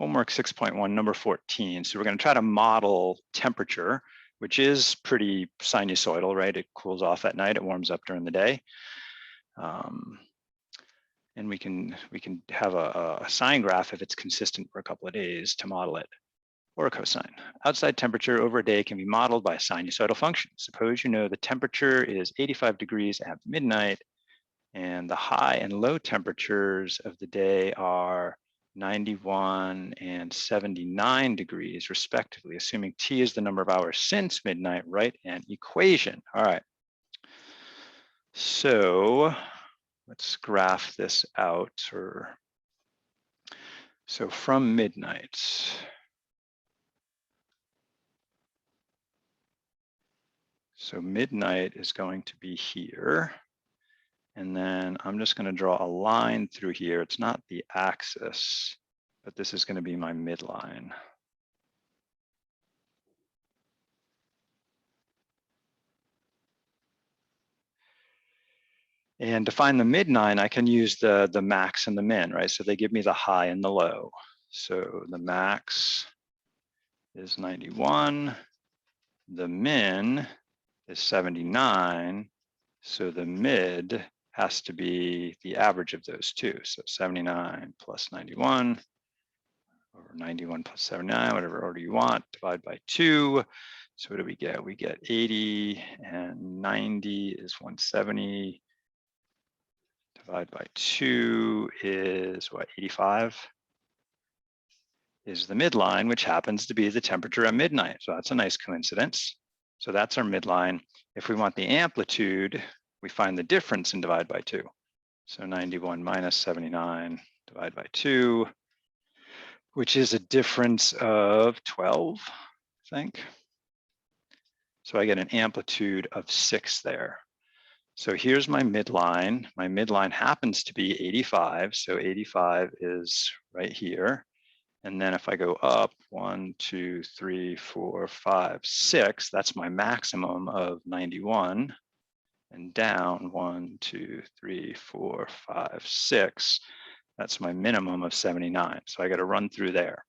Homework 6.1, number 14. So we're going to try to model temperature, which is pretty sinusoidal, right? It cools off at night, it warms up during the day. And we can have a sine graph if it's consistent for a couple of days to model it, or a cosine. Outside temperature over a day can be modeled by a sinusoidal function. Suppose you know the temperature is 85 degrees at midnight, and the high and low temperatures of the day are 91 and 79 degrees respectively, assuming T is the number of hours since midnight. Write an equation. All right. So let's graph this out. So from midnight. So midnight is going to be here. And then I'm just going to draw a line through here. It's not the axis, but this is going to be my midline. And to find the midline, I can use the max and the min, right? So they give me the high and the low. So the max is 91. The min is 79. So the mid has to be the average of those two. So 79 plus 91, or 91 plus 79, whatever order you want, divide by 2. So what do we get? We get 80, and 90 is 170. Divide by 2 is what, 85? Is the midline, which happens to be the temperature at midnight. So that's a nice coincidence. So that's our midline. If we want the amplitude, we find the difference and divide by 2. So 91 minus 79, divide by 2, which is a difference of 12, I think. So I get an amplitude of 6 there. So here's my midline. My midline happens to be 85. So 85 is right here. And then if I go up 1, 2, 3, 4, 5, 6, that's my maximum of 91. And down 1, 2, 3, 4, 5, 6. That's my minimum of 79. So I got to run through there.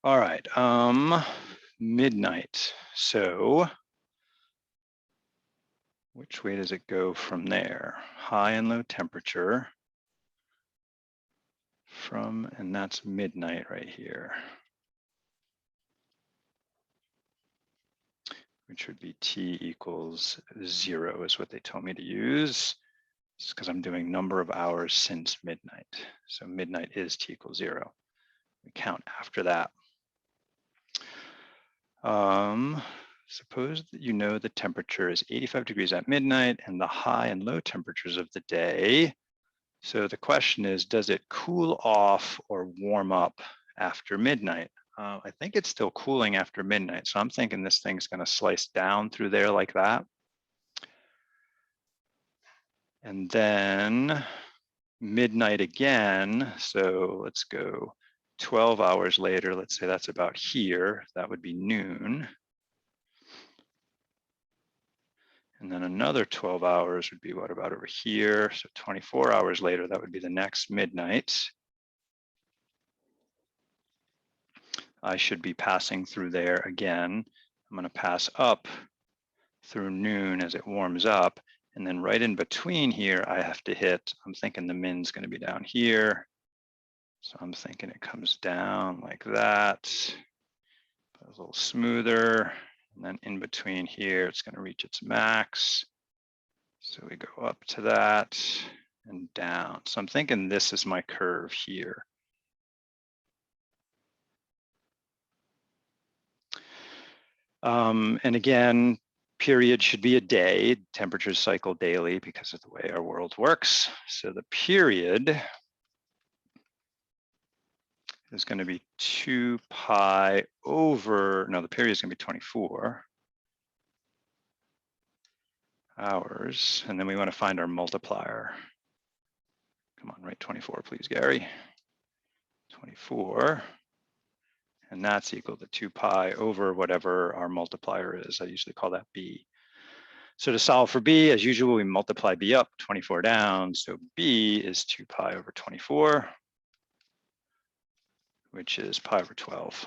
All right, midnight. So which way does it go from there? High and low temperature from, and that's midnight right here, which would be T equals 0 is what they told me to use. It's because I'm doing number of hours since midnight. So midnight is T equals 0. We count after that. Suppose that you know the temperature is 85 degrees at midnight and the high and low temperatures of the day. So the question is, does it cool off or warm up after midnight? I think it's still cooling after midnight. So I'm thinking this thing's going to slice down through there like that. And then midnight again. So let's go 12 hours later. Let's say that's about here. That would be noon. And then another 12 hours would be what about over here? So 24 hours later, that would be the next midnight. I should be passing through there again. I'm going to pass up through noon as it warms up. And then right in between here, I have to hit, I'm thinking the min's going to be down here. So I'm thinking it comes down like that. A little smoother. And then in between here, it's going to reach its max. So we go up to that and down. So I'm thinking this is my curve here. And again, period should be a day. Temperatures cycle daily because of the way our world works. So the period is going to be 2 pi over, no, the period is going to be 24 hours. And then we want to find our multiplier. Come on, write 24, please, Gary. 24. And that's equal to 2 pi over whatever our multiplier is. I usually call that B. So to solve for B, as usual, we multiply B up, 24 down. So B is 2 pi over 24. which is pi over 12.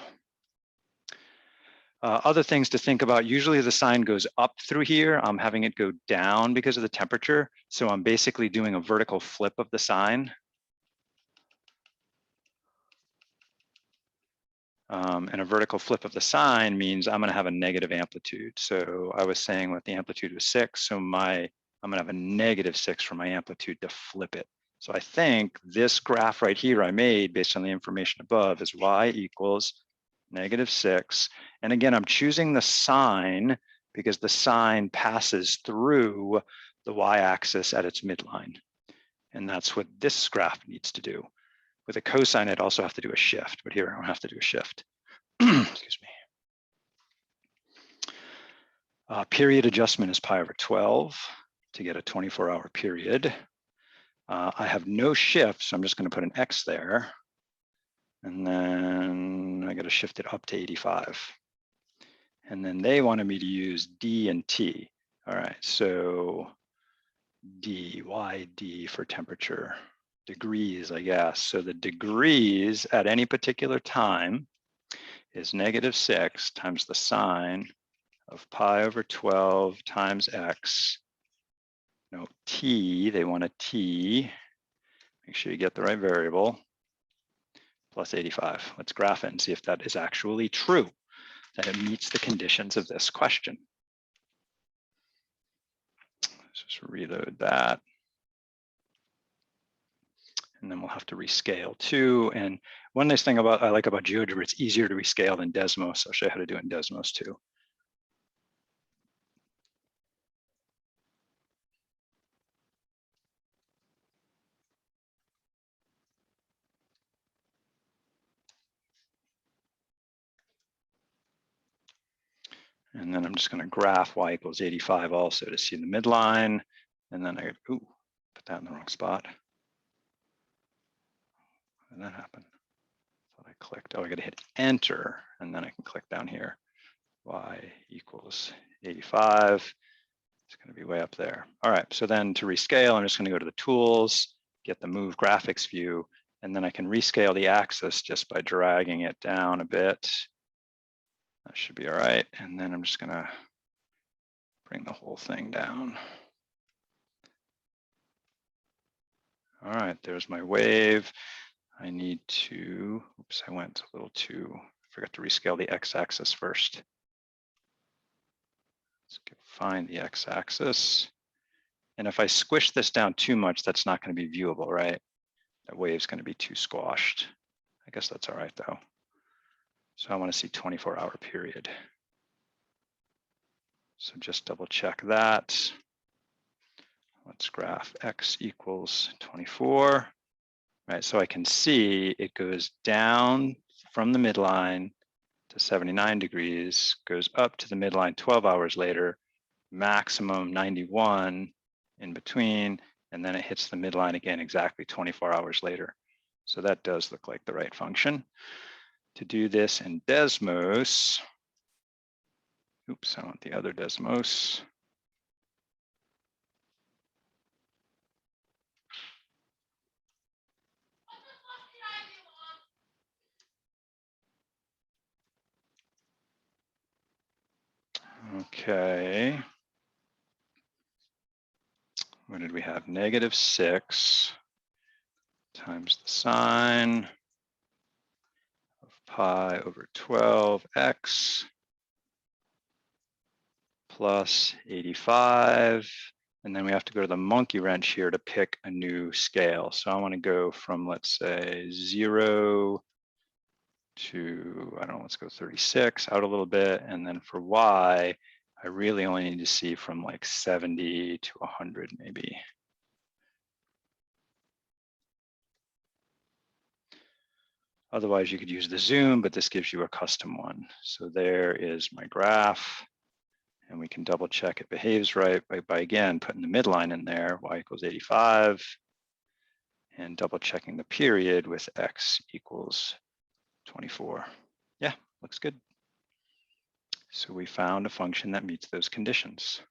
Other things to think about, usually the sign goes up through here. I'm having it go down because of the temperature. So I'm basically doing a vertical flip of the sign. And a vertical flip of the sign means I'm gonna have a negative amplitude. So I was saying what the amplitude was 6, so I'm gonna have a -6 for my amplitude to flip it. So I think this graph right here I made based on the information above is y equals -6. And again, I'm choosing the sign because the sign passes through the y-axis at its midline. And that's what this graph needs to do. With a cosine, I'd also have to do a shift, but here I don't have to do a shift. Excuse me. Period adjustment is pi over 12 to get a 24-hour period. I have no shift, so I'm just going to put an X there. And then I got to shift it up to 85. And then they wanted me to use D and T. All right, so D, Y, D for temperature, degrees, I guess. So the degrees at any particular time is -6 times the sine of pi over 12 times X. No, T, they want a T. Make sure you get the right variable, plus 85. Let's graph it and see if that is actually true, that it meets the conditions of this question. Let's just reload that. And then we'll have to rescale too. And one nice thing I like about GeoGebra, it's easier to rescale than Desmos. I'll show you how to do it in Desmos too. And then I'm just going to graph y equals 85 also to see the midline. And then I put that in the wrong spot. How did that happen? I thought I clicked. Oh, I got to hit enter, and then I can click down here. Y equals 85. It's going to be way up there. All right, so then to rescale, I'm just going to go to the tools, get the move graphics view, and then I can rescale the axis just by dragging it down a bit. That should be all right. And then I'm just going to bring the whole thing down. All right, there's my wave. I need to, oops, I went a little too, forgot to rescale the x-axis first. Let's find the x-axis. And if I squish this down too much, that's not going to be viewable, right? That wave's going to be too squashed. I guess that's all right, though. So I want to see 24-hour period. So just double check that. Let's graph x equals 24. Right, so I can see it goes down from the midline to 79 degrees, goes up to the midline 12 hours later, maximum 91 in between, and then it hits the midline again exactly 24 hours later. So that does look like the right function. To do this in Desmos, oops, I want the other Desmos. Okay. What did we have? -6 times the sine of pi over 12x plus 85. And then we have to go to the monkey wrench here to pick a new scale. So I want to go from, let's say, 0 to, I don't know, let's go 36, out a little bit. And then for y, I really only need to see from like 70 to 100 maybe. Otherwise, you could use the zoom, but this gives you a custom one. So there is my graph. And we can double check it behaves right by again, putting the midline in there, y equals 85, and double checking the period with x equals 24. Yeah, looks good. So we found a function that meets those conditions.